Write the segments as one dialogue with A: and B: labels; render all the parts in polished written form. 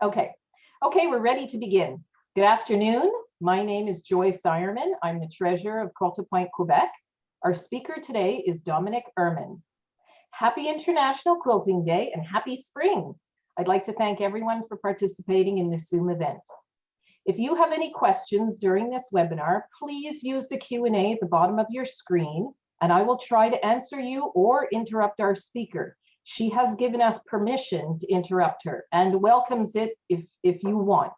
A: Okay. Okay, we're ready to begin. Good afternoon. My name is Joyce Ehrmann. I'm the treasurer of Courtepointe, Quebec. Our speaker today is Dominique Ehrmann. Happy International Quilting Day and happy spring. I'd like to thank everyone for participating in this Zoom event. If you have any questions during this webinar, please use the Q&A at the bottom of your screen, and I will try to answer you or interrupt our speaker. She has given us permission to interrupt her and welcomes it if you want.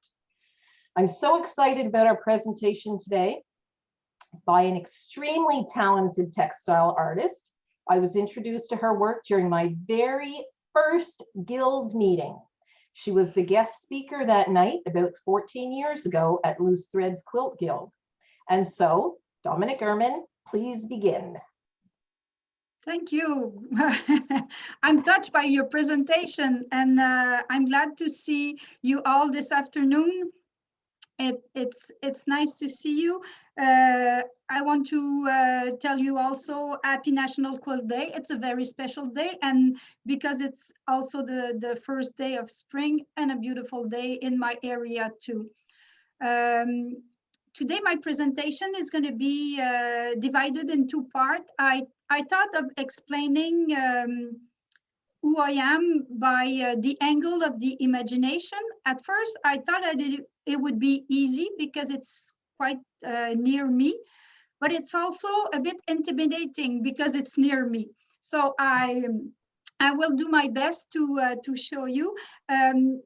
A: I'm so excited about our presentation today by an extremely talented textile artist. I was introduced to her work during my very first guild meeting. She was the guest speaker that night about 14 years ago at Loose Threads Quilt Guild. And so, Dominique Ehrmann, please begin.
B: Thank you. I'm touched by your presentation, and I'm glad to see you all this afternoon. It's nice to see you. I want to tell you also Happy National Quilt Day. It's a very special day, and because it's also the first day of spring and a beautiful day in my area too. Today my presentation is going to be divided in two parts. I thought of explaining who I am by the angle of the imagination. At first, I thought it would be easy because it's quite near me, but it's also a bit intimidating because it's near me. So I will do my best to show you.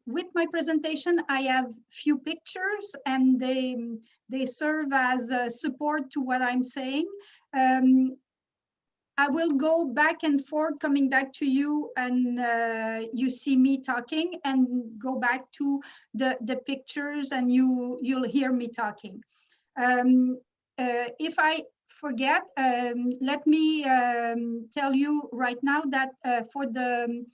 B: With my presentation, I have few pictures, and they serve as a support to what I'm saying. I will go back and forth, coming back to you, and you see me talking, and go back to the pictures, and you'll hear me talking. If I forget, let me tell you right now that for the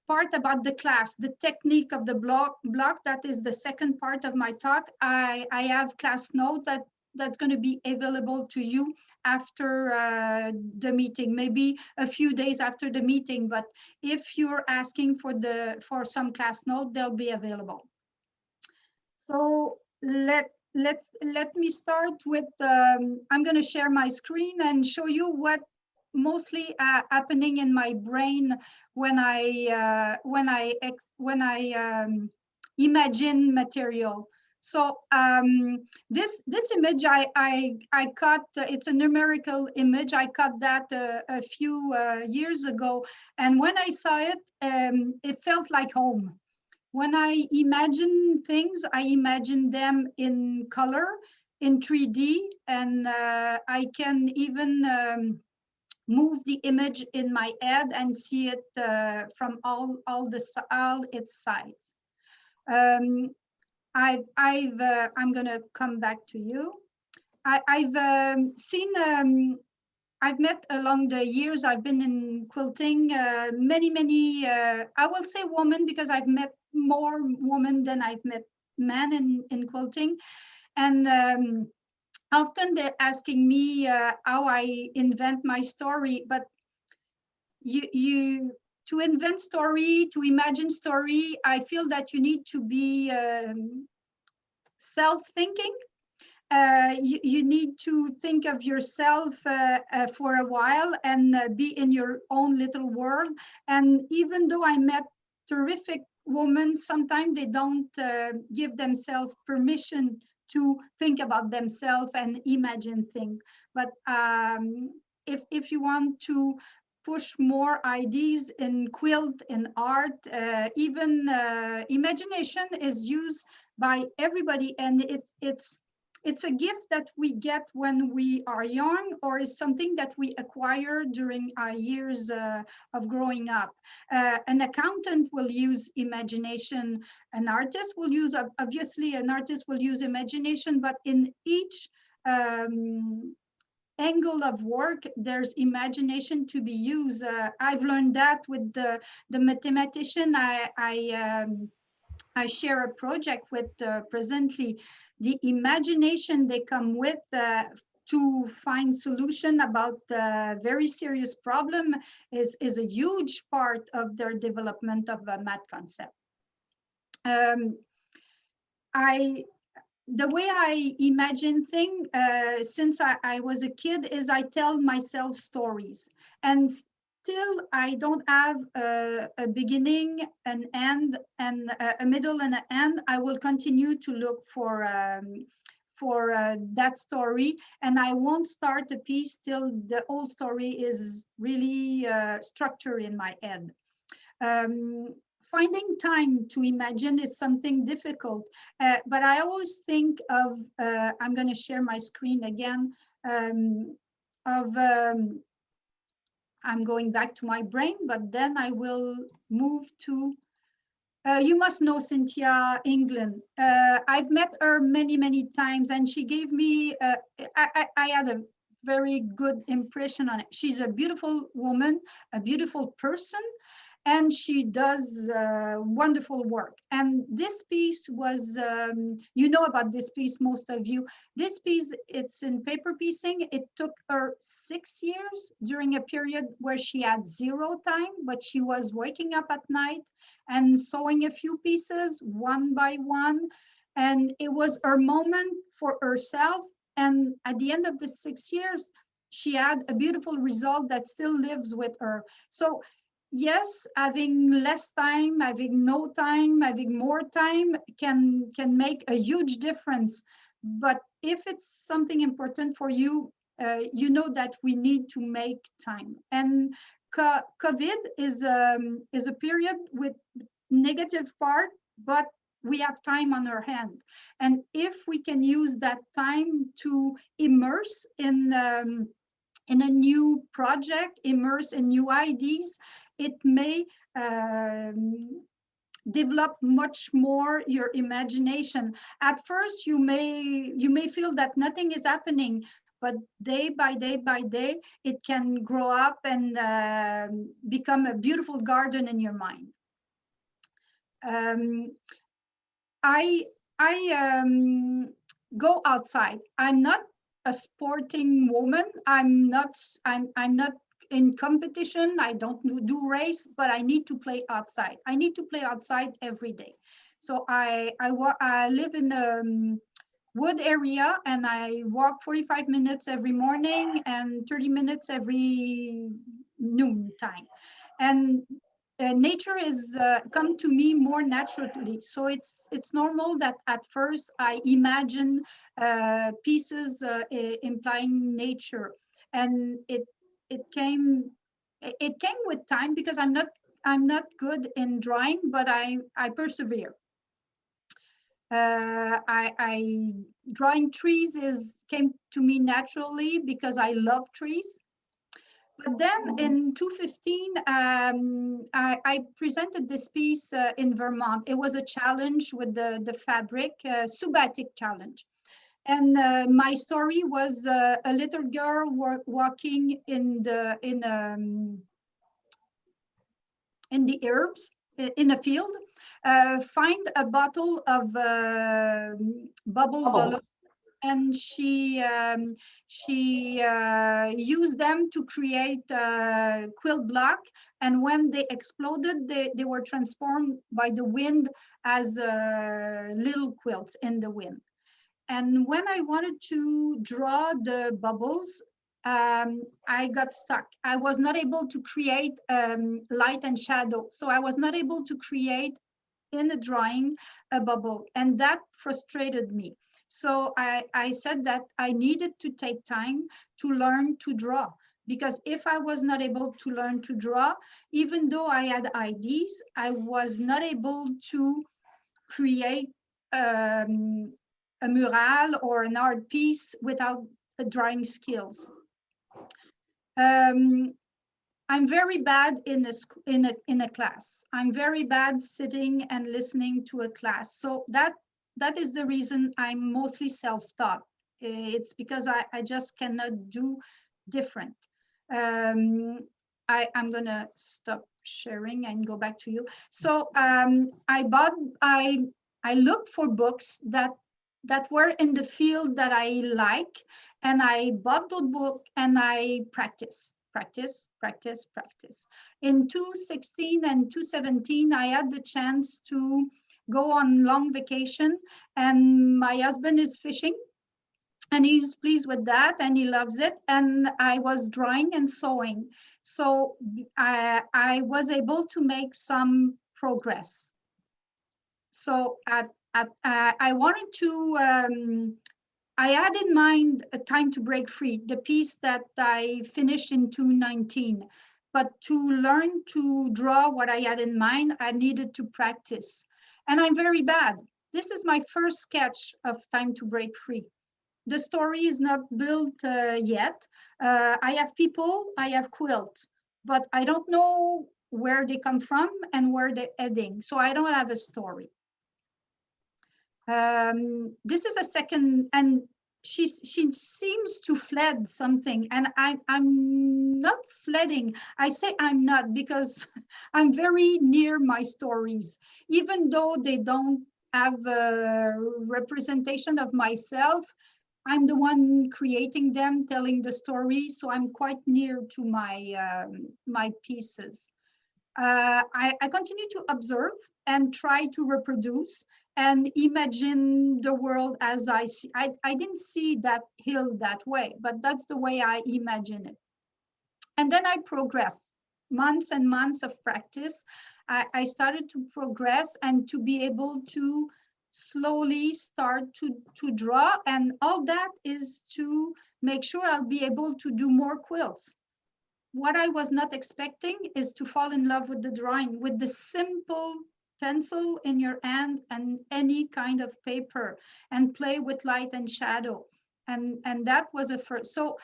B: part about the class, the technique of the block, that is the second part of my talk. I have class notes that's going to be available to you after the meeting, maybe a few days after the meeting. But if you're asking for some class note, they'll be available. So let me start with. I'm going to share my screen and show you what mostly happening in my brain when I imagine material. So this image I cut, it's a numerical image. I cut that a few years ago, and when I saw it, it felt like home. When I imagine things, I imagine them in color, in 3D, and I can even move the image in my head and see it from all its sides. I'm gonna come back to you. I've seen, I've met along the years I've been in quilting many, I will say women because I've met more women than I've met men in quilting. And often they're asking me how I invent my story, but to invent story, to imagine story, I feel that you need to be self-thinking. You need to think of yourself for a while and be in your own little world. And even though I met terrific women, sometimes they don't give themselves permission to think about themselves and imagine things. But if you want to push more ideas in quilt, in art, even imagination is used by everybody, and it's a gift that we get when we are young, or is something that we acquire during our years of growing up. An accountant will use imagination, an artist will use, obviously an artist will use imagination, but in each angle of work, there's imagination to be used. I've learned that with the mathematician I share a project with presently. The imagination they come with to find solution about a very serious problem is a huge part of their development of a math concept. Um, the way I imagine things since I was a kid is I tell myself stories, and still I don't have a beginning, an end, and a middle and an end. I will continue to look for that story, and I won't start a piece till the whole story is really structured in my head. Um, Finding time to imagine is something difficult, but I always think of, I'm going to share my screen again, of, I'm going back to my brain, but then I will move to, you must know Cynthia England. I've met her many, many times, and she gave me, I had a very good impression on it. She's a beautiful woman, a beautiful person, and she does wonderful work. And this piece was, you know about this piece, most of you. This piece, it's in paper piecing. It took her 6 years during a period where she had zero time, but she was waking up at night and sewing a few pieces one by one. And it was her moment for herself. And at the end of the 6 years, she had a beautiful result that still lives with her. So yes, having less time, having no time, having more time can make a huge difference. But if it's something important for you, you know that we need to make time. And COVID is a period with negative part, but we have time on our hand. And if we can use that time to immerse in a new project, immerse in new ideas, it may develop much more your imagination. At first, you may feel that nothing is happening, but day by day, it can grow up and become a beautiful garden in your mind. I go outside. I'm not a sporting woman. I'm not in competition. I don't do race, but I need to play outside. I need to play outside every day. So I live in a wood area, and I walk 45 minutes every morning and 30 minutes every noon time. And nature is come to me more naturally. So it's normal that at first I imagine pieces implying nature, and it came with time, because I'm not good in drawing, but I persevere. I drawing trees came to me naturally because I love trees. But then in 2015, I presented this piece in Vermont. It was a challenge with the fabric, subatic challenge. And my story was a little girl walking in the herbs in a field, find a bottle of bubble balloon, and she used them to create a quilt block. And when they exploded, they were transformed by the wind as little quilts in the wind. And when I wanted to draw the bubbles, I got stuck. I was not able to create light and shadow. So I was not able to create in a drawing a bubble, and that frustrated me. So I said that I needed to take time to learn to draw, because if I was not able to learn to draw, even though I had ideas, I was not able to create a mural or an art piece without drawing skills. I'm very bad in a class. I'm very bad sitting and listening to a class. So that is the reason I'm mostly self-taught. It's because I just cannot do different. I'm gonna stop sharing and go back to you. So I looked for books that were in the field that I like, and I bought the book and I practice. In 2016 and 2017, I had the chance to go on long vacation, and my husband is fishing, and he's pleased with that and he loves it. And I was drawing and sewing. So I was able to make some progress. So I wanted to, I had in mind a time to break free, the piece that I finished in 2019. But to learn to draw what I had in mind, I needed to practice. And I'm very bad. This is my first sketch of Time to Break Free. The story is not built yet. I have people, I have quilt, but I don't know where they come from and where they're heading. So I don't have a story. This is a second, and she seems to fled something, and I'm not fledding. I say I'm not because I'm very near my stories, even though they don't have a representation of myself. I'm the one creating them, telling the story, so I'm quite near to my pieces. I continue to observe and try to reproduce and imagine the world as I see. I didn't see that hill that way, but that's the way I imagine it. And then I progress. Months and months of practice, I started to progress and to be able to slowly start to draw. And all that is to make sure I'll be able to do more quilts. What I was not expecting is to fall in love with the drawing, with the simple pencil in your hand and any kind of paper, and play with light and shadow. And that was a first. So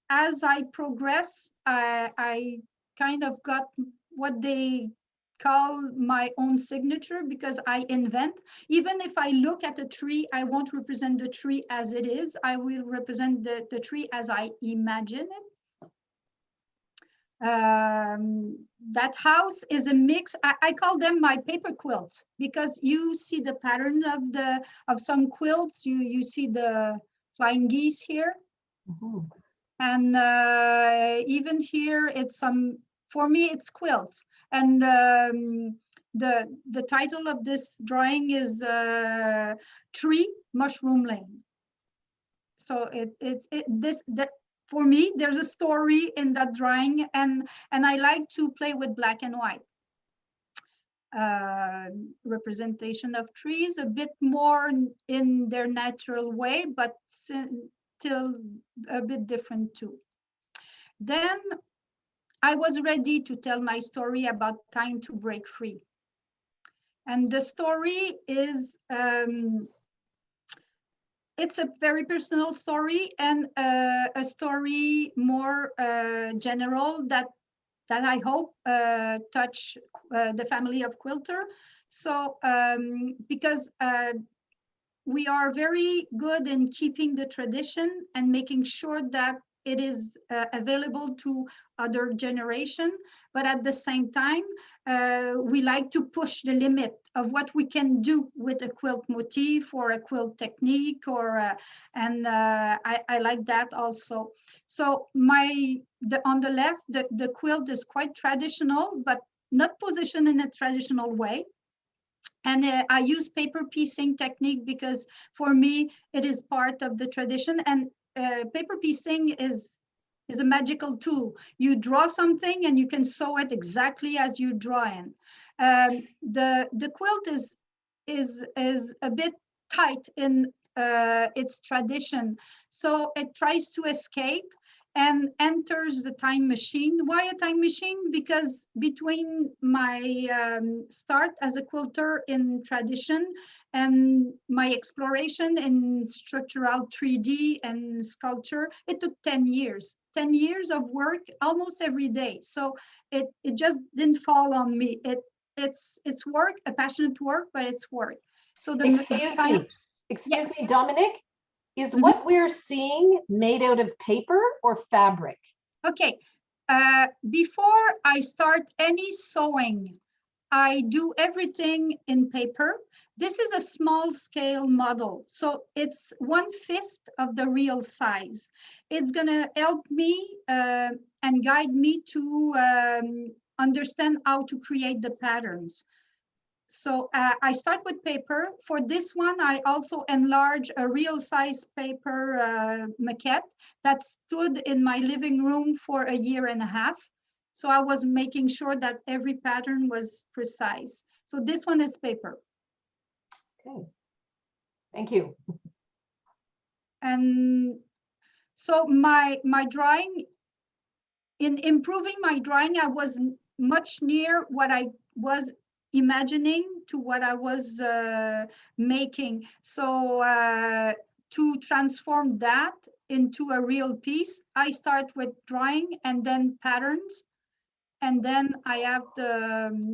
B: as I progress, I kind of got what they call my own signature, because I invent. Even if I look at a tree, I won't represent the tree as it is. I will represent the tree as I imagine it. That house is a mix. I call them my paper quilts, because you see the pattern of some quilts. You see the flying geese here.
A: Mhm.
B: And even here, it's some, for me, it's quilts. And the title of this drawing is Tree Mushroom Lane. So for me, there's a story in that drawing, and I like to play with black and white. Representation of trees, a bit more in their natural way, but still a bit different too. Then I was ready to tell my story about Time to Break Free. And the story is, it's a very personal story, and a story more general that I hope touch the family of quilter. So because we are very good in keeping the tradition and making sure that it is available to other generation, but at the same time, we like to push the limit of what we can do with a quilt motif or a quilt technique, or and I like that also. So on the left, the quilt is quite traditional, but not positioned in a traditional way. And I use paper piecing technique because for me, it is part of the tradition. And paper piecing is a magical tool. You draw something and you can sew it exactly as you draw in. The quilt is a bit tight in its tradition. So it tries to escape and enters the time machine. Why a time machine? Because between my start as a quilter in tradition and my exploration in structural 3D and sculpture, it took 10 years. 10 years of work almost every day. So it just didn't fall on me. It's work, a passionate work, but it's work. So
A: Excuse me, Dominique. Is what we're seeing made out of paper or fabric?
B: Okay, before I start any sewing, I do everything in paper. This is a small scale model, so it's 1/5 of the real size. It's gonna help me and guide me to understand how to create the patterns. So I start with paper. For this one, I also enlarge a real size paper maquette that stood in my living room for a year and a half. So I was making sure that every pattern was precise. So this one is paper.
A: Okay. Thank you.
B: And so my drawing, in improving my drawing, I was much near what I was imagining to what I was making. So to transform that into a real piece, I start with drawing and then patterns, and then I have the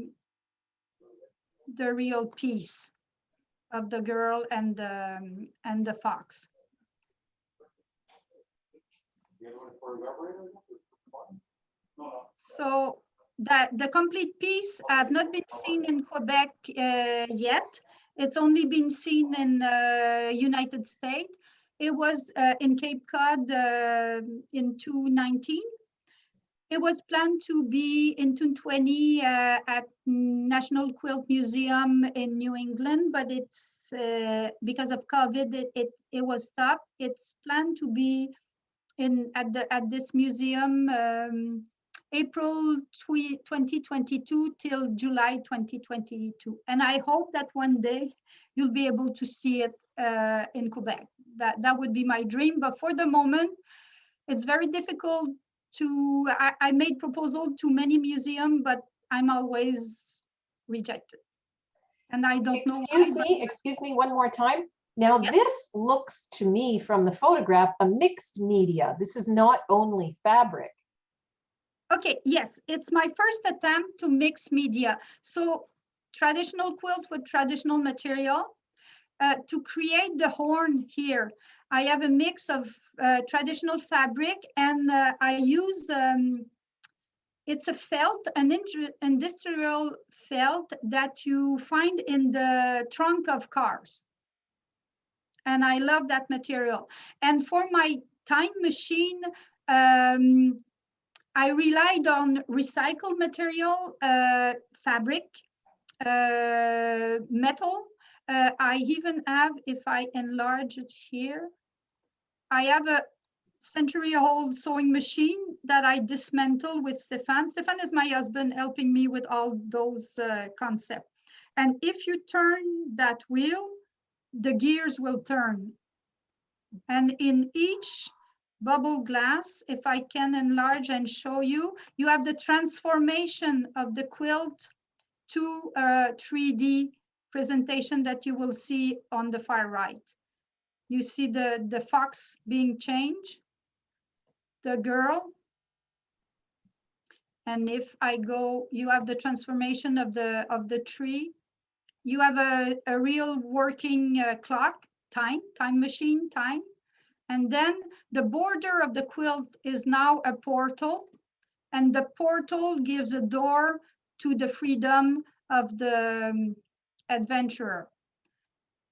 B: real piece of the girl and the fox. So that the complete piece have not been seen in Quebec yet. It's only been seen in United States. It was in Cape Cod in 2019. It was planned to be in 2020 at National Quilt Museum in New England, but it's because of COVID, it was stopped. It's planned to be at this museum April 2022 till July 2022. And I hope that one day you'll be able to see it in Quebec. That would be my dream. But for the moment, it's very difficult to, I made proposal to many museums, but I'm always rejected. And I don't know why.
A: Excuse me one more time. Now,
B: Yes.
A: this looks to me from the photograph a mixed media. This is not only fabric.
B: Okay, yes, it's my first attempt to mix media. So traditional quilt with traditional material. To create the horn here, I have a mix of traditional fabric, and I use, it's a felt, an industrial felt that you find in the trunk of cars. And I love that material. And for my time machine, I relied on recycled material, fabric, metal. I even have, if I enlarge it here, I have a century-old sewing machine that I dismantled with Stefan. Stefan is my husband, helping me with all those concepts. And if you turn that wheel, the gears will turn. And in each bubble glass, if I can enlarge and show you, you have the transformation of the quilt to a 3D presentation that you will see on the far right. You see the fox being changed, the girl. And if I go, you have the transformation of the tree. You have a real working clock, time machine, time. And then the border of the quilt is now a portal, and the portal gives a door to the freedom of the adventurer.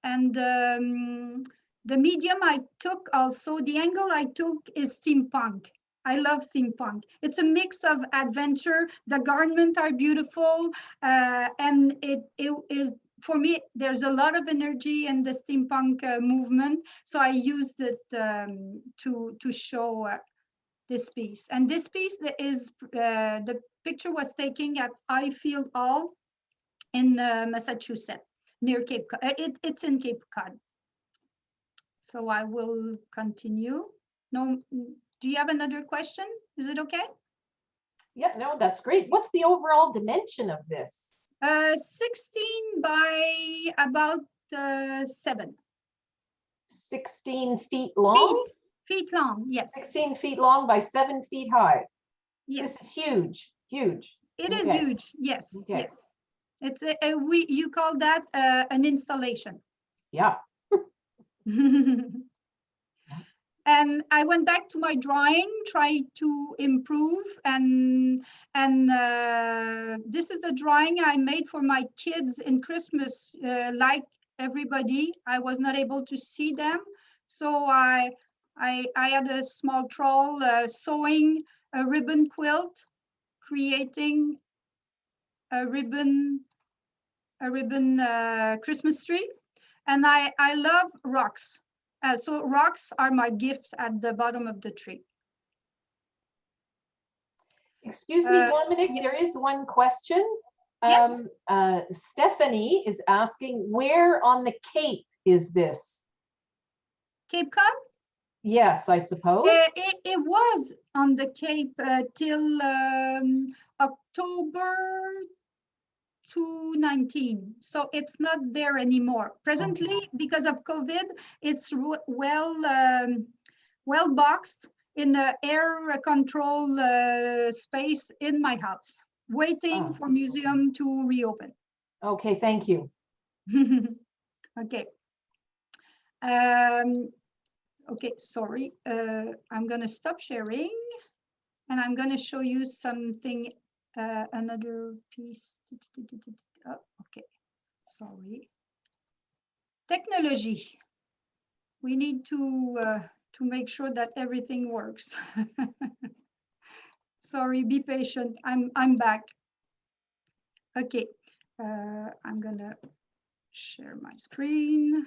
B: And the medium I took also, the angle I took is steampunk. I love steampunk. It's a mix of adventure. The garments are beautiful, and it is, for me, there's a lot of energy in the steampunk movement. So I used it to show this piece. And this piece is, the picture was taken at Highfield Hall in Massachusetts, near Cape Cod. It's in Cape Cod. So I will continue. No, do you have another question? Is it okay?
A: Yeah, no, that's great. What's the overall dimension of this?
B: 16 by about 7.
A: 16 feet long?
B: Feet long, yes.
A: 16 feet long by 7 feet high.
B: Yes.
A: This is huge, huge.
B: It is huge, yes, yes. It's you call that an installation.
A: Yeah.
B: And I went back to my drawing, tried to improve, and this is the drawing I made for my kids in Christmas. Like everybody, I was not able to see them, so I had a small troll sewing a ribbon quilt, creating a ribbon ribbon Christmas tree. And I love rocks. So rocks are my gifts at the bottom of the tree.
A: Excuse me, Dominic,
B: yeah.
A: there is one question.
B: Yes.
A: Stephanie is asking, where on the Cape is this?
B: Cape Cod?
A: Yes, I suppose.
B: It was on the Cape till October 2019. So it's not there anymore. Presently, because of COVID, it's well boxed in the air control space in my house, waiting for museum to reopen.
A: Okay, thank you.
B: Okay. Okay, sorry. I'm going to stop sharing and I'm going to show you something, another piece. Oh, okay, sorry. Technology. We need to make sure that everything works. Sorry, be patient. I'm back. Okay, I'm gonna share my screen.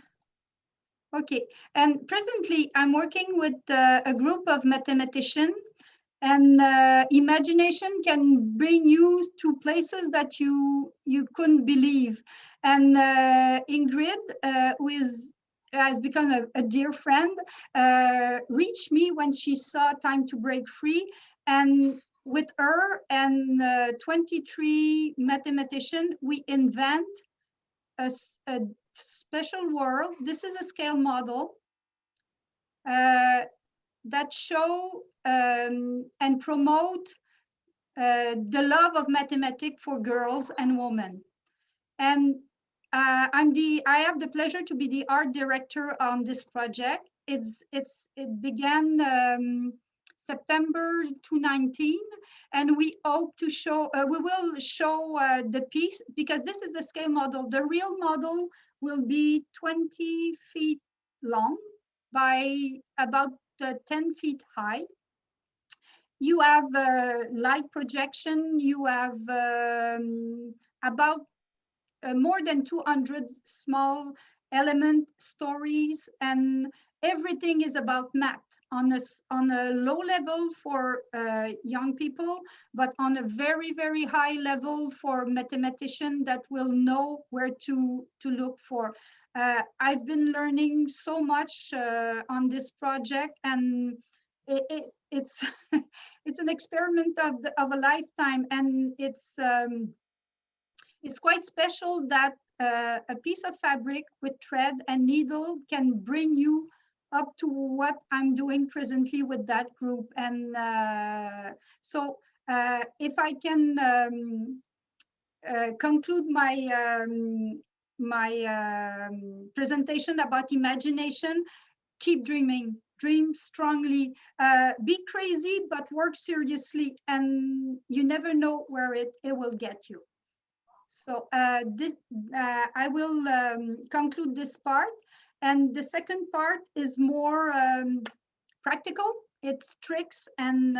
B: Okay, and presently I'm working with a group of mathematicians, and imagination can bring you to places that you couldn't believe. And Ingrid, who has become a dear friend, reached me when she saw Time to Break Free, and with her and 23 mathematicians, we invent a special world. This is a scale model that show and promote the love of mathematics for girls and women. And I have the pleasure to be the art director on this project. It began September 2019, and we hope to show, we will show the piece, because this is the scale model. The real model will be 20 feet long by about 10 feet high. You have light projection, you have about more than 200 small element stories, and everything is about math on a low level for young people, but on a very, very high level for mathematicians that will know where to look for. I've been learning so much on this project, and it's it's an experiment of a lifetime, and it's quite special that a piece of fabric with thread and needle can bring you up to what I'm doing presently with that group. And so if I can conclude my presentation about imagination, keep dreaming, dream strongly, be crazy, but work seriously, and you never know where it will get you. So I will conclude this part. And the second part is more practical. It's tricks and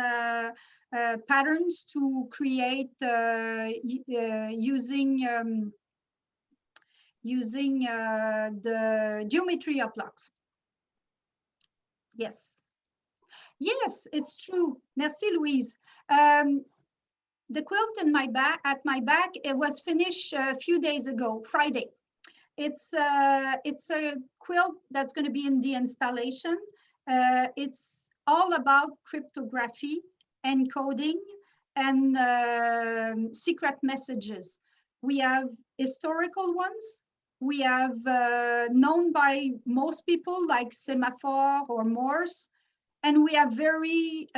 B: patterns to create using the geometry of blocks. Yes. Yes, it's true. Merci, Louise. The quilt in at my back, it was finished a few days ago, Friday. It's a quilt that's going to be in the installation. It's all about cryptography, encoding, and secret messages. We have historical ones. We have known by most people like semaphore or Morse, and we have very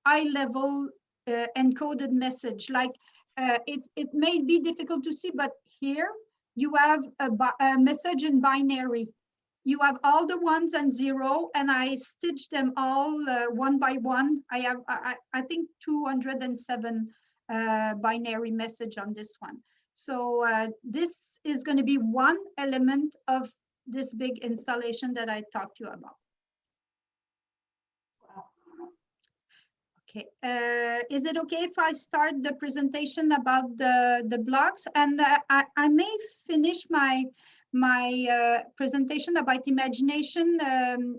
B: high-level encoded message. Like it may be difficult to see, but here you have a message in binary. You have all the ones and zero, and I stitched them all one by one. I have, I think, 207 binary message on this one. So this is going to be one element of this big installation that I talked to you about. Okay, is it okay if I start the presentation about the blocks? And I may finish my presentation about imagination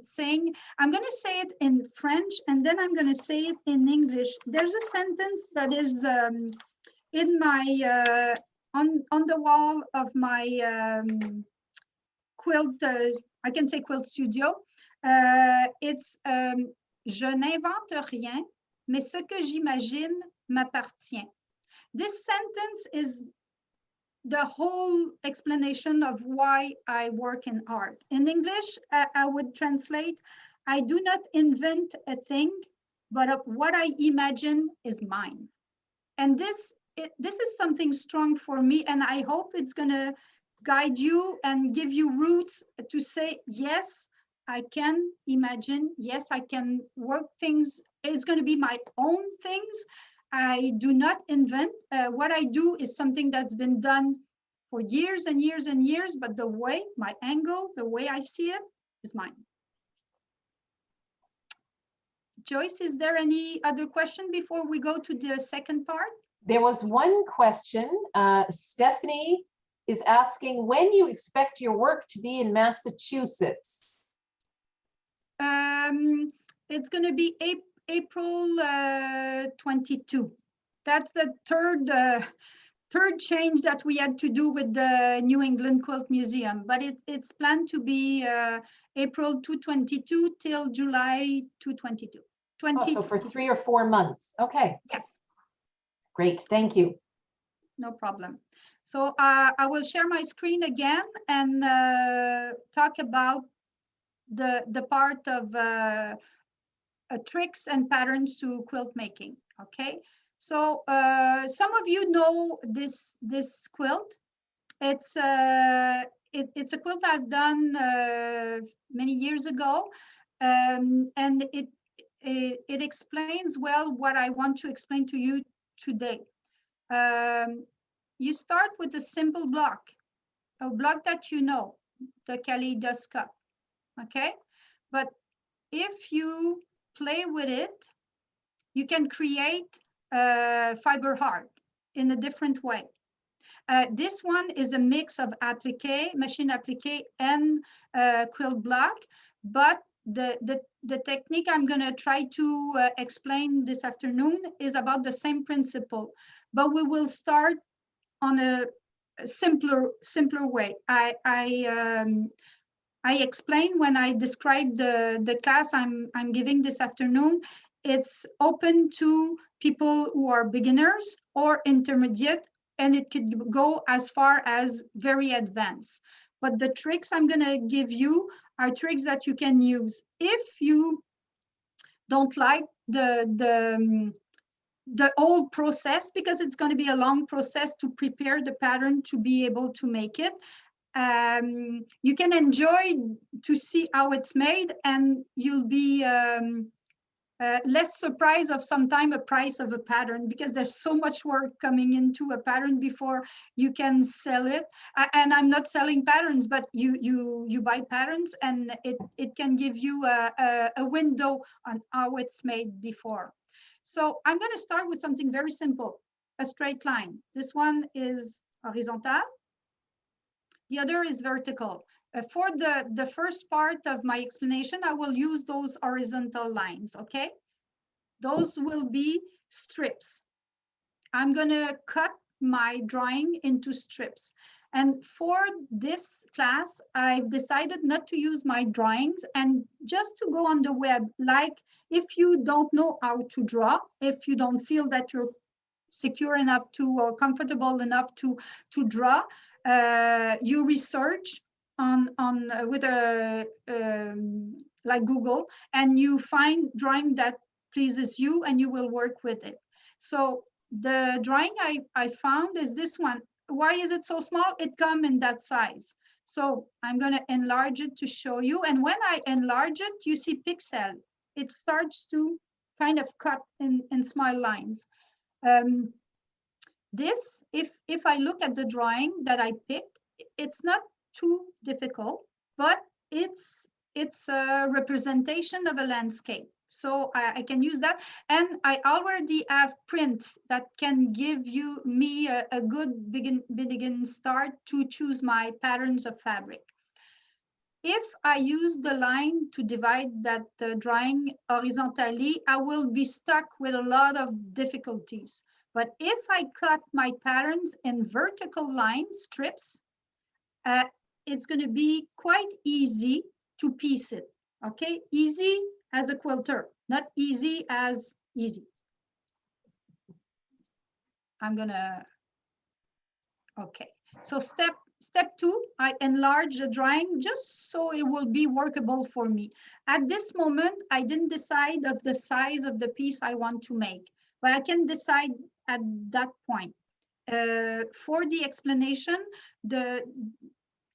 B: saying, I'm going to say it in French and then I'm going to say it in English. There's a sentence that is in my on the wall of my quilt, I can say quilt studio. It's je n'invente rien, mais ce que j'imagine m'appartient. This sentence is the whole explanation of why I work in art. In English, I would translate, I do not invent a thing, but what I imagine is mine. And this is something strong for me, and I hope it's going to guide you and give you roots to say, yes, I can imagine. Yes, I can work things. It's going to be my own things. I do not invent. What I do is something that's been done for years and years and years, but the way, my angle, the way I see it is mine. Joyce, is there any other question before we go to the second part?
A: There was one question. Stephanie is asking when you expect your work to be in Massachusetts.
B: It's going to be April 22. That's the third change that we had to do with the New England Quilt Museum, but it's planned to be April 2022 till July 2022.
A: Oh, so for 3 or 4 months. Okay.
B: Yes.
A: Great. Thank you.
B: No problem. So I will share my screen again and talk about the part of tricks and patterns to quilt making. Okay. So some of you know this quilt. It's it's a quilt I've done many years ago, and it explains well what I want to explain to you today. You start with a simple block, a block that you know, the kaleidoscope, okay? But if you play with it, you can create fiber heart in a different way. This one is a mix of applique, machine applique, and quilt block, but the technique I'm going to try to explain this afternoon is about the same principle, but we will start on a simpler way. I explained when I described the class I'm giving this afternoon. It's open to people who are beginners or intermediate, and it could go as far as very advanced. But the tricks I'm going to give you are tricks that you can use if you don't like the whole process, because it's going to be a long process to prepare the pattern to be able to make it. You can enjoy to see how it's made, and you'll be less surprised of sometime a price of a pattern, because there's so much work coming into a pattern before you can sell it. And I'm not selling patterns, but you buy patterns, and it can give you a window on how it's made before. So I'm going to start with something very simple, a straight line. This one is horizontal. The other is vertical. For the first part of my explanation, I will use those horizontal lines, okay? Those will be strips. I'm going to cut my drawing into strips. And for this class, I've decided not to use my drawings and just to go on the web. Like if you don't know how to draw, if you don't feel that you're secure enough to or comfortable enough to draw, you research on with a like Google, and you find drawing that pleases you, and you will work with it. So the drawing I found is this one. Why is it so small? It comes in that size. So I'm going to enlarge it to show you. And when I enlarge it, you see pixel. It starts to kind of cut in small lines. This, if I look at the drawing that I picked, it's not too difficult, but it's a representation of a landscape. So I can use that. And I already have prints that can give me a good begin start to choose my patterns of fabric. If I use the line to divide that drawing horizontally, I will be stuck with a lot of difficulties. But if I cut my patterns in vertical lines, strips, it's going to be quite easy to piece it. Okay, easy as a quilter, not easy as easy. I'm gonna, okay. So step 2, I enlarge the drawing just so it will be workable for me. At this moment, I didn't decide of the size of the piece I want to make, but I can decide at that point. For the explanation,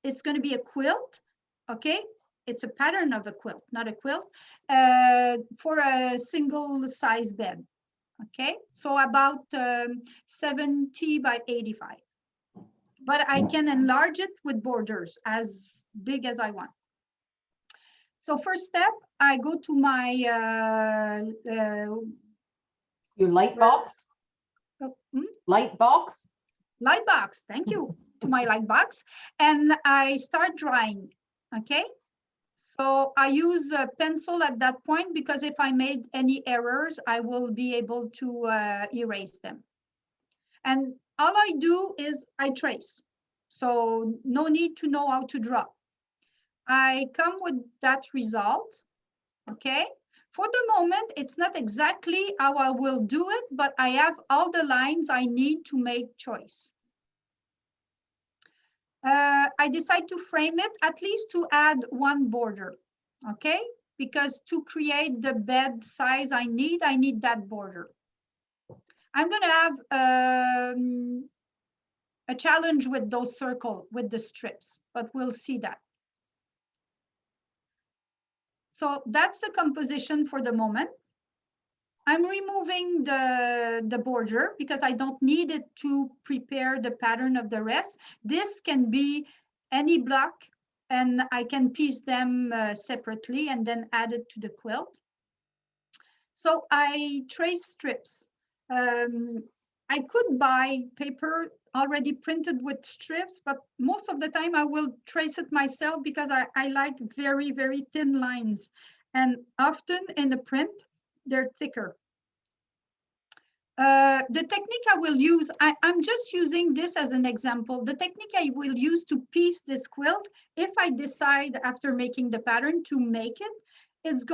B: it's going to be a quilt, okay? It's a pattern of a quilt, not a quilt, for a single size bed, okay? So about 70 by 85. But I can enlarge it with borders as big as I want. So first step, I go to my
A: your light box. Light box.
B: Light box, thank you. To my light box, and I start drawing. Okay, so I use a pencil at that point because if I made any errors, I will be able to erase them. And all I do is I trace. So no need to know how to draw. I come with that result. Okay. For the moment, it's not exactly how I will do it, but I have all the lines I need to make choice. I decide to frame it at least to add one border, okay? Because to create the bed size I need that border. I'm gonna have a challenge with those circles, with the strips, but we'll see that. So that's the composition for the moment. I'm removing the border because I don't need it to prepare the pattern of the rest. This can be any block and I can piece them separately and then add it to the quilt. So I trace strips. I could buy paper already printed with strips, but most of the time I will trace it myself because I like very, very thin lines. And often in the print, they're thicker. The technique I will use, I'm just using this as an example. The technique I will use to piece this quilt, if I decide after making the pattern to make it, it's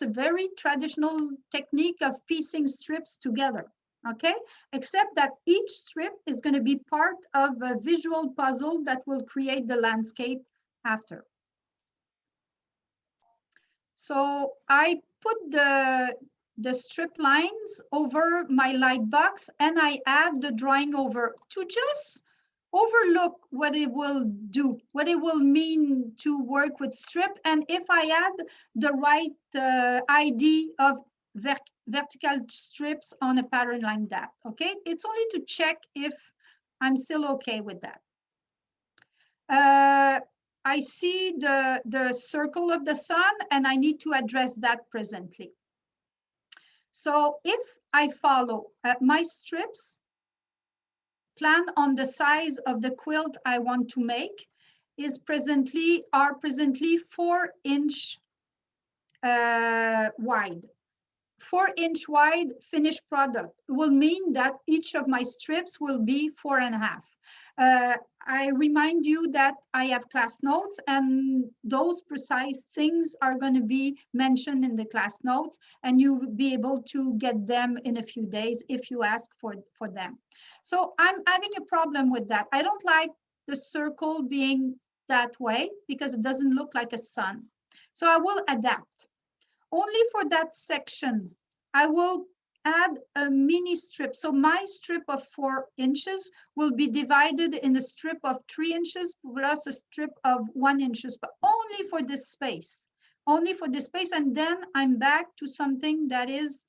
B: a very traditional technique of piecing strips together, okay? Except that each strip is going to be part of a visual puzzle that will create the landscape after. So I put the strip lines over my light box and I add the drawing over to just overlook what it will do, what it will mean to work with strip, and if I add the right ID of vertical strips on a pattern like that, okay? It's only to check if I'm still okay with that. I see the circle of the sun and I need to address that presently. So if I follow my strips, plan on the size of the quilt I want to make are presently 4-inch wide. 4-inch wide finished product will mean that each of my strips will be 4.5. I remind you that I have class notes and those precise things are going to be mentioned in the class notes and you will be able to get them in a few days if you ask for them. So I'm having a problem with that. I don't like the circle being that way because it doesn't look like a sun. So I will adapt. Only for that section, I will add a mini strip. So my strip of 4 inches will be divided in a strip of 3 inches plus a strip of 1 inch, but only for this space. Only for this space. And then I'm back to something that is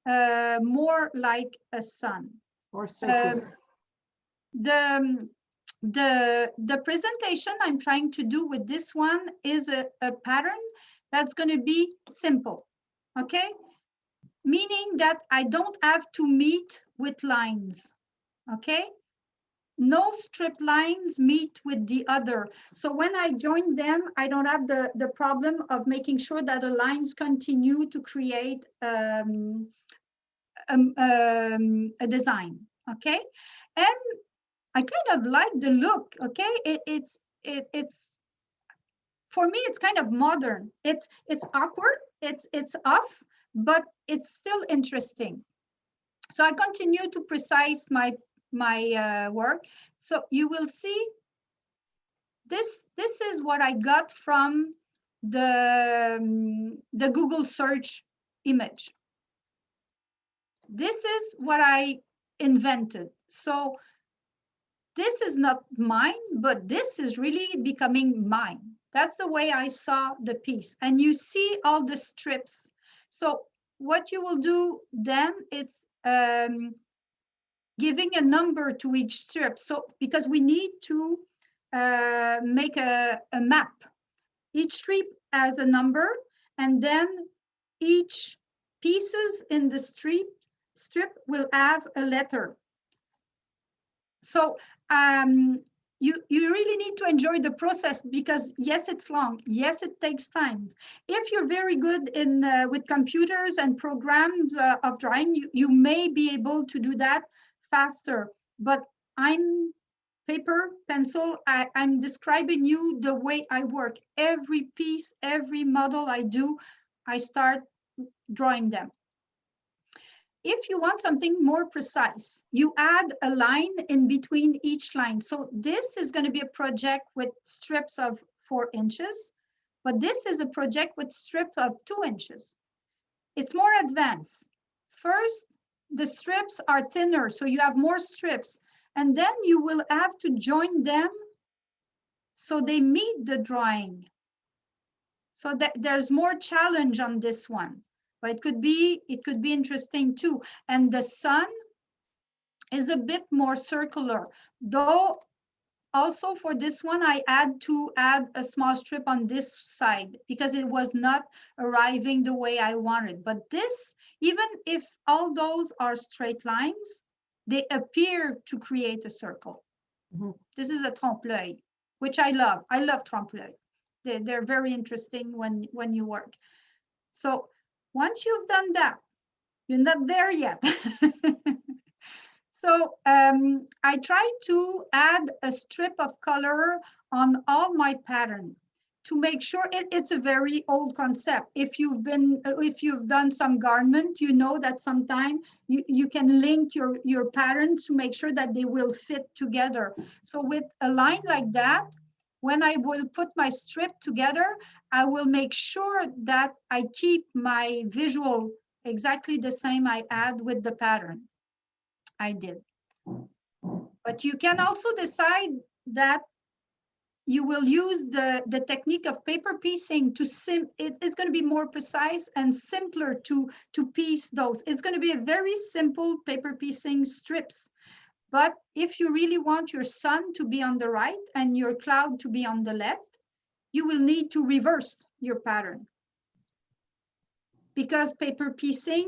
B: more like a sun.
A: Or circular.
B: The presentation I'm trying to do with this one is a pattern that's going to be simple. okay? Meaning that I don't have to meet with lines, okay? No strip lines meet with the other. So when I join them, I don't have the problem of making sure that the lines continue to create a design, okay? And I kind of like the look, okay? It's for me, it's kind of modern. It's awkward, it's off, but it's still interesting. So I continue to precise my work. So you will see this is what I got from the Google search image. This is what I invented. So this is not mine, but this is really becoming mine. That's the way I saw the piece. And you see all the strips. So what you will do then, it's giving a number to each strip. So because we need to make a map. Each strip has a number, and then each pieces in the strip will have a letter. So you really need to enjoy the process, because yes, it's long. Yes, it takes time. If you're very good in with computers and programs of drawing, you may be able to do that faster. But I'm paper, pencil, I'm describing you the way I work. Every piece, every model I do, I start drawing them. If you want something more precise, you add a line in between each line. So this is going to be a project with strips of 4 inches, but this is a project with strips of 2 inches. It's more advanced. First, the strips are thinner, so you have more strips, and then you will have to join them so they meet the drawing. So that there's more challenge on this one. But it could be interesting too. And the sun is a bit more circular, though also for this one, I had to add a small strip on this side because it was not arriving the way I wanted. But this, even if all those are straight lines, they appear to create a circle. Mm-hmm. This is a trompe-l'œil, which I love. I love trompe-l'œil. They're very interesting when you work. So once you've done that, you're not there yet. So I try to add a strip of color on all my pattern to make sure it's a very old concept. If you've done some garment, you know that sometimes you can link your patterns to make sure that they will fit together. So with a line like that, when I will put my strip together, I will make sure that I keep my visual exactly the same I add with the pattern I did. But you can also decide that you will use the technique of paper piecing to it's going to be more precise and simpler to piece those. It's going to be a very simple paper piecing strips. But if you really want your sun to be on the right and your cloud to be on the left, you will need to reverse your pattern. Because paper piecing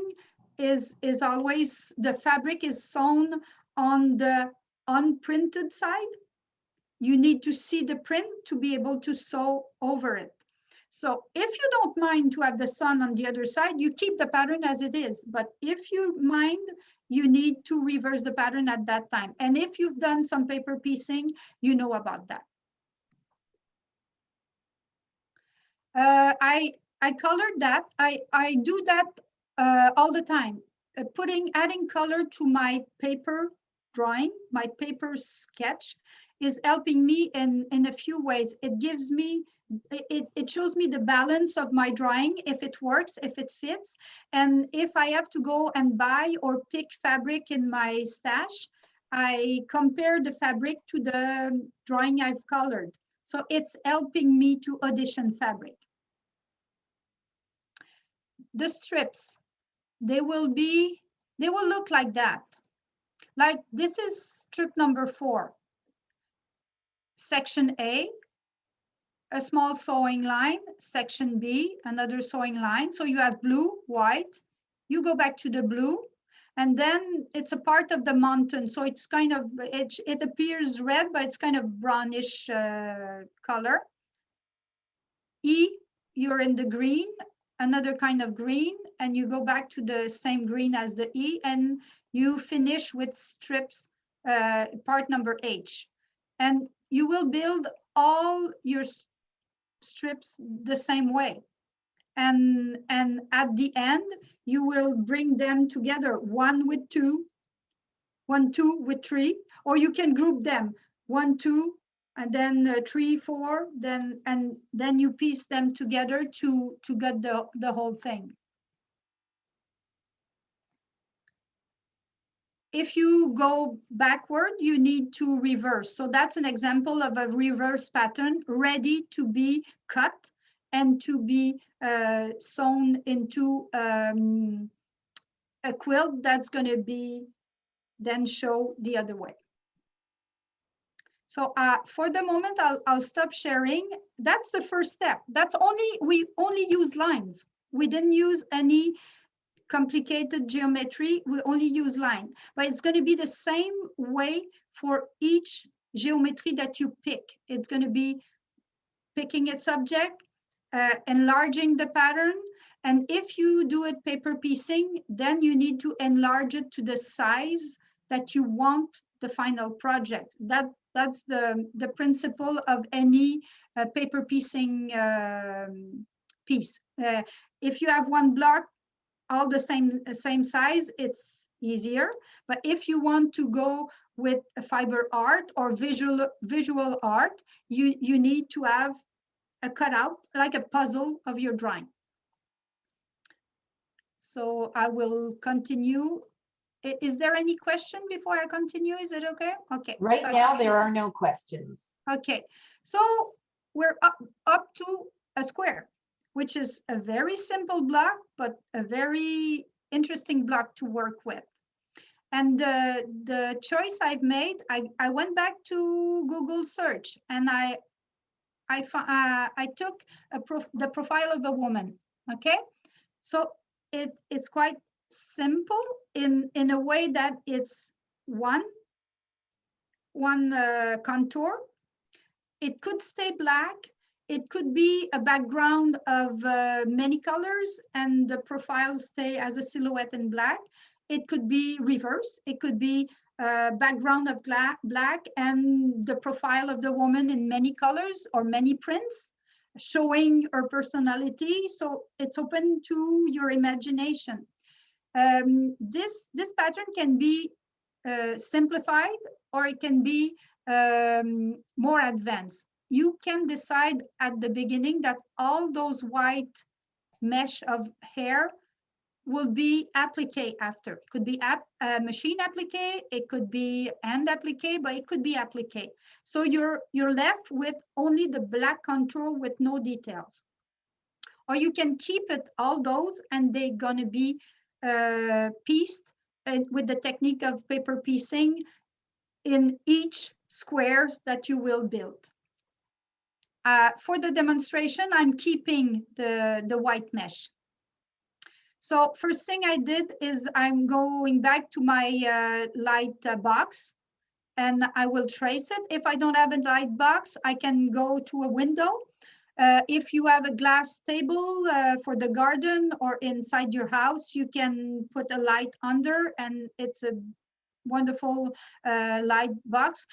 B: is always, the fabric is sewn on the unprinted side. You need to see the print to be able to sew over it. So if you don't mind to have the sun on the other side, you keep the pattern as it is. But if you mind, you need to reverse the pattern at that time. And if you've done some paper piecing, you know about that. I colored that. I do that all the time. Adding color to my paper drawing, my paper sketch, is helping me in a few ways. It gives me, it shows me the balance of my drawing, if it works, if it fits. And if I have to go and buy or pick fabric in my stash, I compare the fabric to the drawing I've colored. So it's helping me to audition fabric. The strips, they will look like that. Like this is strip number 4. Section A, a small sewing line, section B, another sewing line. So you have blue, white, you go back to the blue, and then it's a part of the mountain. So it's kind of, it appears red, but it's kind of brownish color. E, you're in the green, another kind of green, and you go back to the same green as the E, and you finish with strips, part number H. And you will build all your strips the same way. And at the end, you will bring them together, 1 with 2, 1, 2 with 3, or you can group them, 1, 2, and then 3, 4, and then you piece them together to get the whole thing. If you go backward, you need to reverse. So that's an example of a reverse pattern ready to be cut and to be sewn into a quilt that's going to be then show the other way. So for the moment, I'll stop sharing. That's the first step. We only use lines. We didn't use any complicated geometry. We only use line, but it's going to be the same way for each geometry that you pick. It's going to be picking a subject, enlarging the pattern, and if you do it paper piecing, then you need to enlarge it to the size that you want the final project. That's the principle of any paper piecing piece. If you have one block, all the same size, it's easier. But if you want to go with a fiber art or visual art, you need to have a cutout, like a puzzle of your drawing. So I will continue. Is there any question before I continue? Is it okay? Okay.
A: Right
B: so
A: now, there are no questions.
B: Okay, so we're up to a square, which is a very simple block, but a very interesting block to work with. And the choice I've made, I went back to Google search, and I took the profile of a woman. Okay, so it's quite simple in a way that it's one contour. It could stay black. It could be a background of many colors and the profile stay as a silhouette in black. It could be reverse. It could be a background of black and the profile of the woman in many colors or many prints, showing her personality. So it's open to your imagination. This pattern can be simplified, or it can be more advanced. You can decide at the beginning that all those white mesh of hair will be appliqué after. It could be machine appliqué, it could be hand appliqué, but it could be appliqué. So you're left with only the black contour with no details. Or you can keep it all those, and they're gonna be pieced with the technique of paper piecing in each squares that you will build. For the demonstration, I'm keeping the white mesh. So first thing I did is I'm going back to my light box, and I will trace it. If I don't have a light box, I can go to a window. If you have a glass table for the garden or inside your house, you can put a light under, and it's a wonderful light box.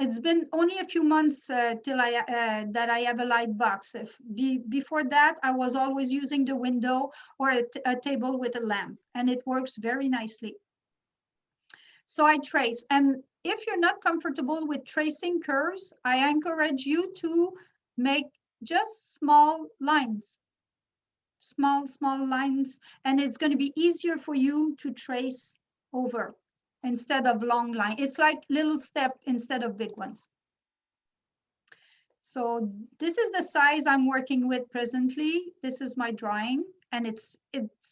B: It's been only a few months till that I have a light box. Before that, I was always using the window or a table with a lamp, and it works very nicely. So I trace, and if you're not comfortable with tracing curves, I encourage you to make just small lines, small lines, and it's going to be easier for you to trace over instead of long line. It's like little step instead of big ones. So this is the size I'm working with presently. This is my drawing, and it's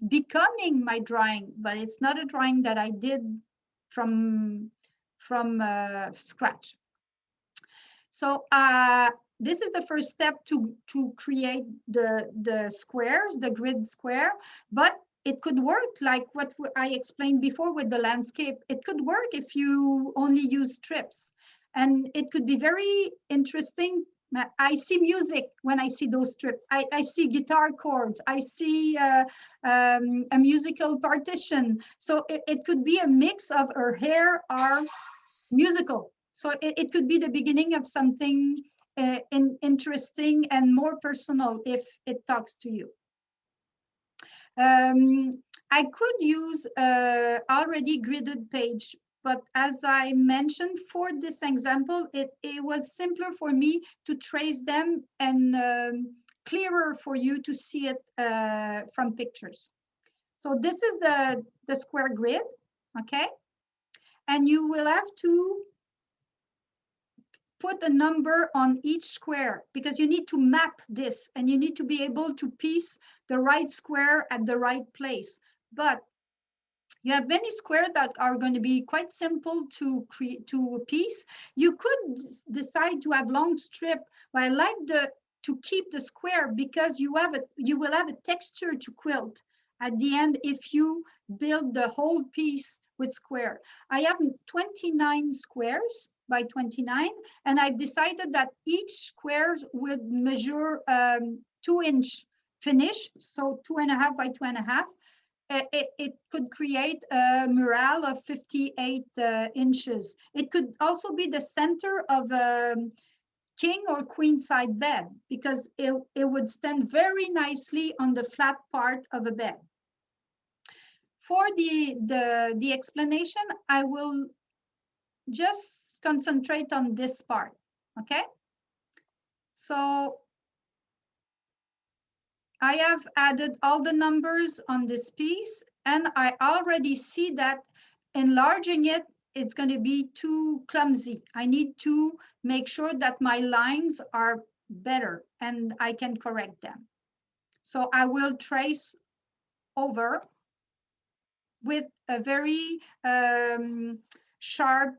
B: becoming my drawing, but it's not a drawing that I did from scratch. So this is the first step to create the squares, the grid square, but it could work like what I explained before with the landscape. It could work if you only use strips, and it could be very interesting. I see music when I see those strips. I see guitar chords. I see a musical partition. So it could be a mix of her hair or musical. So it could be the beginning of something interesting and more personal if it talks to you. I could use already gridded page, but as I mentioned for this example, it was simpler for me to trace them and clearer for you to see it from pictures. So this is the square grid, okay? And you will have to put a number on each square because you need to map this and you need to be able to piece the right square at the right place. But you have many squares that are going to be quite simple to create, to piece. You could decide to have long strip, but I like to keep the square because you will have a texture to quilt at the end if you build the whole piece with square. I have 29 squares by 29, and I've decided that each squares would measure 2-inch finish, so 2.5 by 2.5. It could create a mural of 58 inches. It could also be the center of a king or queen side bed because it would stand very nicely on the flat part of a bed. For the explanation, I will just concentrate on this part, okay? So I have added all the numbers on this piece, and I already see that enlarging it, it's going to be too clumsy. I need to make sure that my lines are better and I can correct them. So I will trace over with a very sharp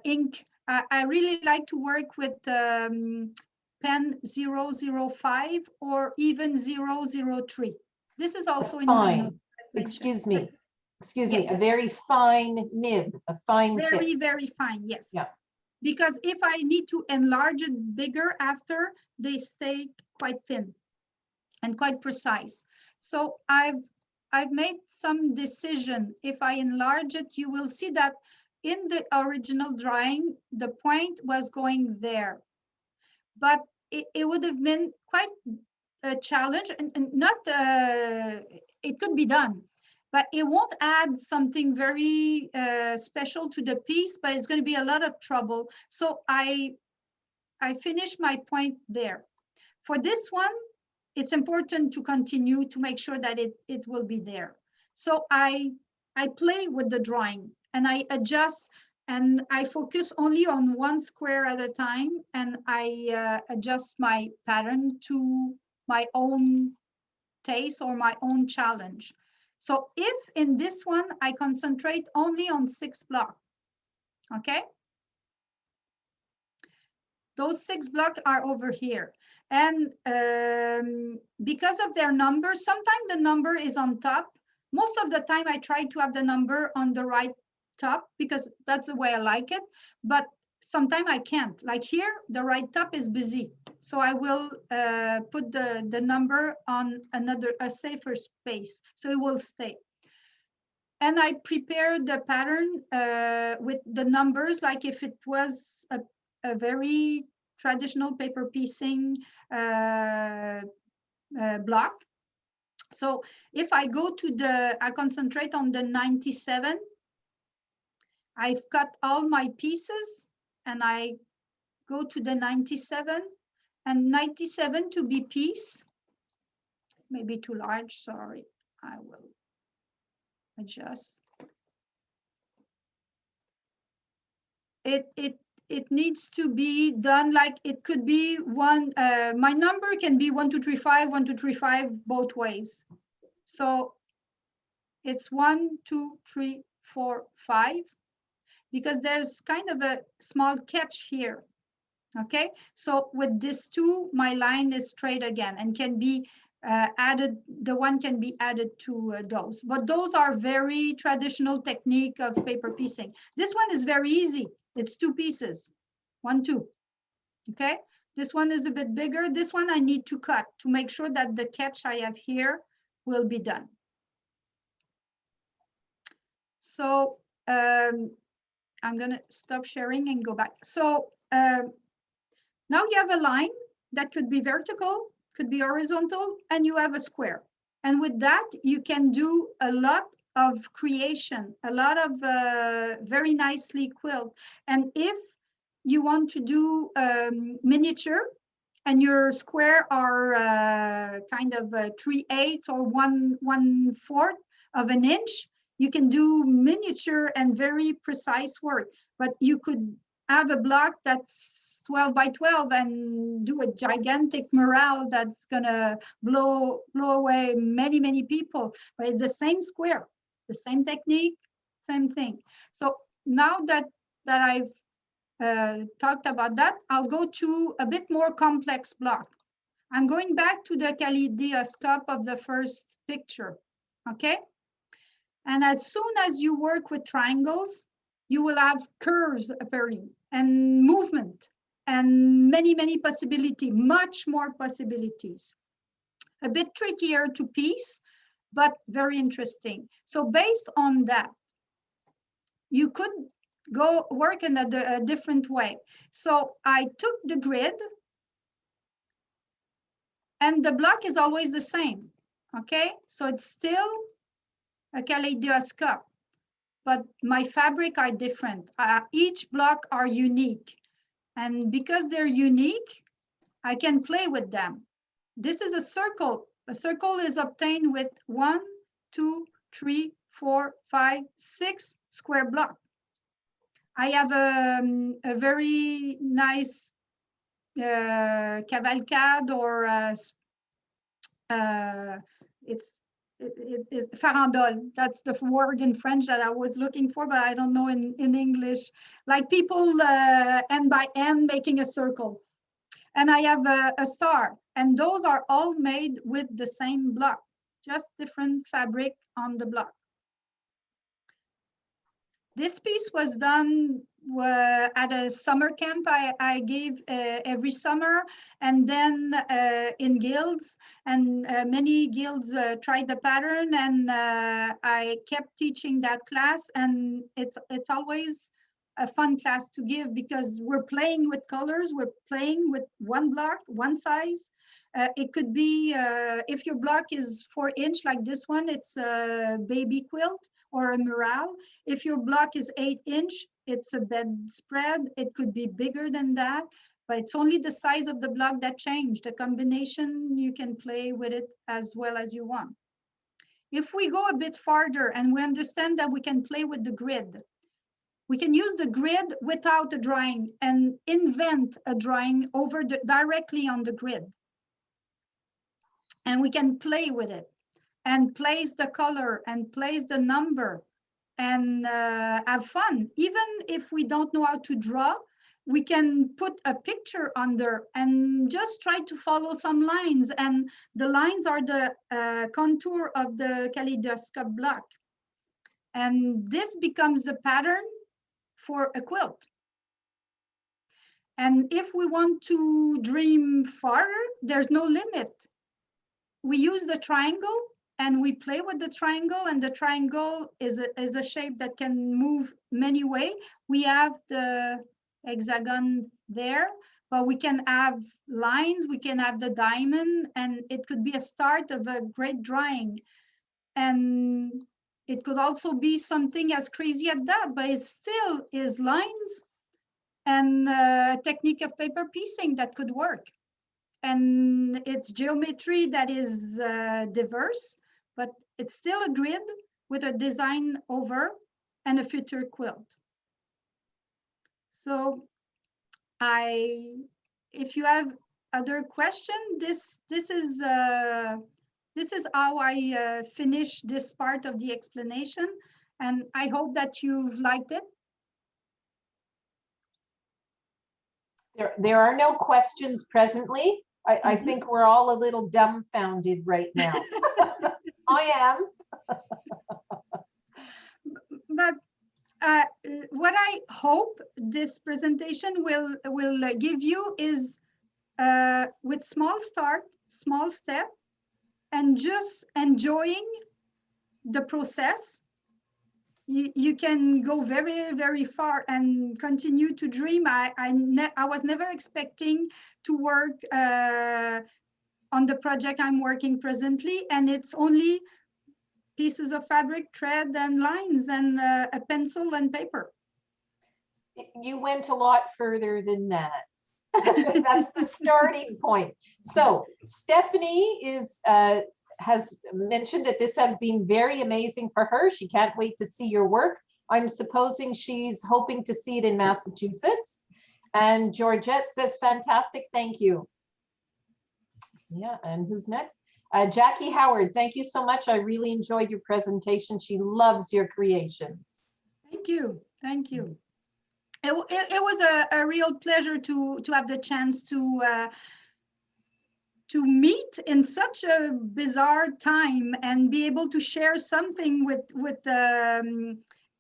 B: ink. I really like to work with pen 005 or even 003. This is also in my notes.
A: Excuse me,
B: Yes.
A: a very fine nib, a fine
B: very,
A: tip.
B: very fine, yes.
A: Yeah.
B: Because if I need to enlarge it bigger after, they stay quite thin and quite precise. So I've made some decision. If I enlarge it, you will see that in the original drawing, the point was going there. But it would have been quite a challenge and not, it could be done, but it won't add something very special to the piece, but it's going to be a lot of trouble. So I finished my point there. For this one, it's important to continue to make sure that it will be there. So I play with the drawing and I adjust and I focus only on one square at a time, and I adjust my pattern to my own taste or my own challenge. So if in this one, I concentrate only on 6 blocks, okay? Those 6 blocks are over here. And because of their number, sometimes the number is on top. Most of the time I try to have the number on the right top because that's the way I like it. But sometimes I can't. Like here, the right top is busy. So I will put the number on a safer space. So it will stay. And I prepare the pattern with the numbers like if it was a very traditional paper piecing block. So if I go to I concentrate on the 97, I've cut all my pieces and I go to the 97 and 97 to be piece, maybe too large, sorry, I will adjust. It needs to be done like it could be one, my number can be 1, 2, 3, 5, 1, 2, 3, 5 both ways. So it's 1, 2, 3, 4, 5, because there's kind of a small catch here. Okay, so with this two, my line is straight again and can be added, the one can be added to those. But those are very traditional technique of paper piecing. This one is very easy. It's two pieces, 1, 2. Okay, this one is a bit bigger. This one I need to cut to make sure that the catch I have here will be done. So I'm gonna stop sharing and go back. So now you have a line that could be vertical, could be horizontal, and you have a square. And with that, you can do a lot of creation, a lot of very nicely quilt. And if you want to do miniature and your square are kind of 3/8 or 1/4 of an inch, you can do miniature and very precise work. But you could have a block that's 12 by 12 and do a gigantic mural that's gonna blow away many people. But it's the same square, the same technique, same thing. So now that I've talked about that, I'll go to a bit more complex block. I'm going back to the kaleidoscope of the first picture, okay? And as soon as you work with triangles, you will have curves appearing and movement and many possibilities, much more possibilities. A bit trickier to piece, but very interesting. So based on that, you could go work in a different way. So I took the grid and the block is always the same, okay? So it's still a kaleidoscope, but my fabric are different. Each block are unique. And because they're unique, I can play with them. This is a circle. A circle is obtained with 1, 2, 3, 4, 5, 6 square block. I have a very nice cavalcade or it's farandole. That's the word in French that I was looking for, but I don't know in English. Like people end by end making a circle. And I have a star, and those are all made with the same block, just different fabric on the block. This piece was done at a summer camp I gave every summer, and then in guilds, and many guilds tried the pattern, and I kept teaching that class, and it's always a fun class to give because we're playing with colors, we're playing with one block, one size. It could be, if your block is 4" like this one, it's a baby quilt or a mural. If your block is 8" it's a bedspread. It could be bigger than that, but it's only the size of the block that changed. The combination, you can play with it as well as you want. If we go a bit farther and we understand that we can play with the grid, we can use the grid without a drawing and invent a drawing over directly on the grid. And we can play with it and place the color and place the number and have fun. Even if we don't know how to draw, we can put a picture under and just try to follow some lines. And the lines are the contour of the kaleidoscope block. And this becomes the pattern for a quilt. And if we want to dream farther, there's no limit. We use the triangle and we play with the triangle, and the triangle is a shape that can move many ways. We have the hexagon there, but we can have lines, we can have the diamond, and it could be a start of a great drawing. And it could also be something as crazy as that, but it still is lines and a technique of paper piecing that could work. And it's geometry that is diverse, but it's still a grid with a design over and a future quilt. So if you have other question, this is how I finish this part of the explanation, and I hope that you've liked it.
A: There are no questions presently. I think we're all a little dumbfounded right now. I am.
B: But what I hope this presentation will give you is with small start, small step, and just enjoying the process, you can go very, very far and continue to dream. I was never expecting to work on the project I'm working presently, and it's only pieces of fabric, thread, and lines, and a pencil and paper.
A: You went a lot further than that. That's the starting point. So Stephanie has mentioned that this has been very amazing for her. She can't wait to see your work. I'm supposing she's hoping to see it in Massachusetts. And Georgette says, fantastic, thank you. Yeah, and who's next? Jackie Howard, thank you so much. I really enjoyed your presentation. She loves your creations.
B: Thank you, thank you. It was a real pleasure to have the chance to meet in such a bizarre time and be able to share something with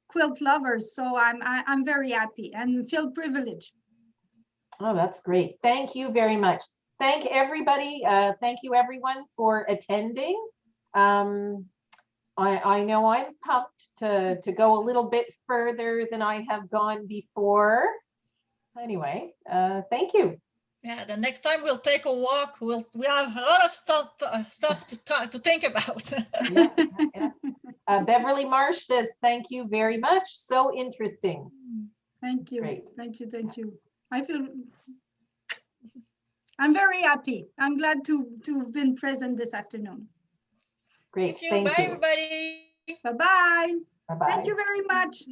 B: quilt lovers. So I'm very happy and feel privileged.
A: Oh, that's great. Thank you very much. Thank everybody. Thank you everyone for attending. I know I'm pumped to go a little bit further than I have gone before. Anyway, thank you.
C: Yeah, the next time we'll take a walk. We have a lot of stuff to think about.
A: Yeah. Beverly Marsh says, thank you very much. So interesting.
B: Thank you.
A: Great.
B: Thank you. Thank you. I'm very happy. I'm glad to have been present this afternoon.
A: Great.
C: Thank you. Bye, everybody.
B: Bye-bye.
A: Bye-bye.
B: Thank you very much.